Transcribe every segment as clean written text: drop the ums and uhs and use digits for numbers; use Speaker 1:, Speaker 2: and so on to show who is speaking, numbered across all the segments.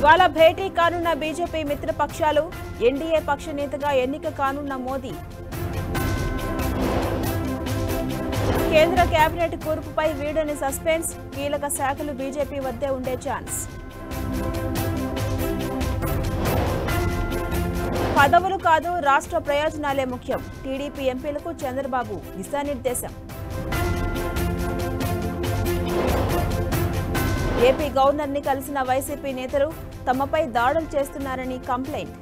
Speaker 1: ఇవాళ భేటీ కానున్న BJP మిత్రపక్షాలు, NDA పక్ష నేతగా ఎన్నిక కానున్న మోదీ. కేంద్ర కేబినెట్ కూర్పుపై వీడని సస్పెన్స్, కీలక శాఖలు బీజేపీ వద్దే ఉండే ఛాన్స్. పదవులు కాదు, రాష్ట్ర ప్రయోజనాలే ముఖ్యం, టీడీపీ ఎంపీలకు చంద్రబాబు దిశానిర్దేశం. ఏపీ గవర్నర్ ని కలిసిన వైసీపీ నేతలు తమపై దాడులు చేస్తున్నారని కంప్లైంట్.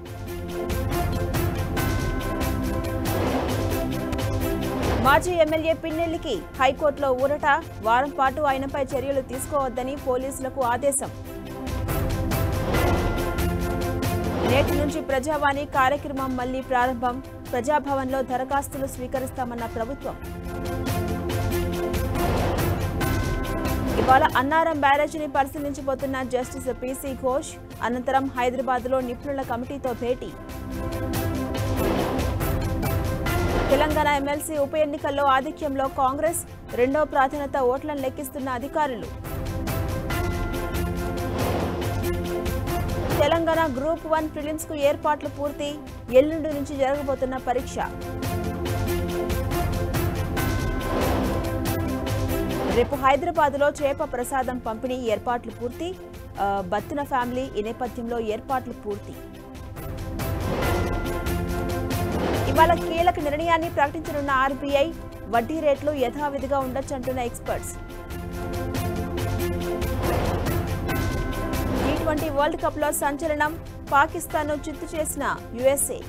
Speaker 1: మాజీ ఎమ్మెల్యే పిన్నెల్లికి హైకోర్టులో ఊరట, వారం పాటు ఆయనపై చర్యలు తీసుకోవద్దని పోలీసులకు ఆదేశం. నేటి నుంచి ప్రజావాణి కార్యక్రమం మళ్లీ ప్రారంభం, ప్రజాభవన్లో దరఖాస్తులు స్వీకరిస్తామన్న ప్రభుత్వం. ఇవాళ అన్నారం బ్యారేజీని పరిశీలించబోతున్న జస్టిస్ పీసీ ఘోష్, అనంతరం హైదరాబాద్లో నిపుణుల కమిటీతో భేటీ. తెలంగాణ ఎమ్మెల్సీ ఉప ఎన్నికల్లో ఆధిక్యంలో కాంగ్రెస్, రెండో ప్రాధాన్యత ఓట్లను లెక్కిస్తున్న అధికారులు. తెలంగాణ గ్రూప్ 1 ప్రిలిమ్స్ కు ఏర్పాట్లు పూర్తి, ఎల్లుండి నుంచి జరగబోతున్న పరీక్ష. రేపు హైదరాబాద్లో చేప ప్రసాదం పంపిణీ ఏర్పాట్లు పూర్తి, బత్తున ఫ్యామిలీ ఈ నేపథ్యంలో ఏర్పాట్లు పూర్తి. ఇవాళ కీలక నిర్ణయాన్ని ప్రకటించనున్న ఆర్బీఐ, వడ్డీ రేట్లు యథావిధిగా ఉండొచ్చంటున్న ఎక్స్పర్ట్స్. T20 వరల్డ్ కప్ లో సంచలనం, పాకిస్తాన్ను చిత్తు చేసిన యుఎస్ఏ.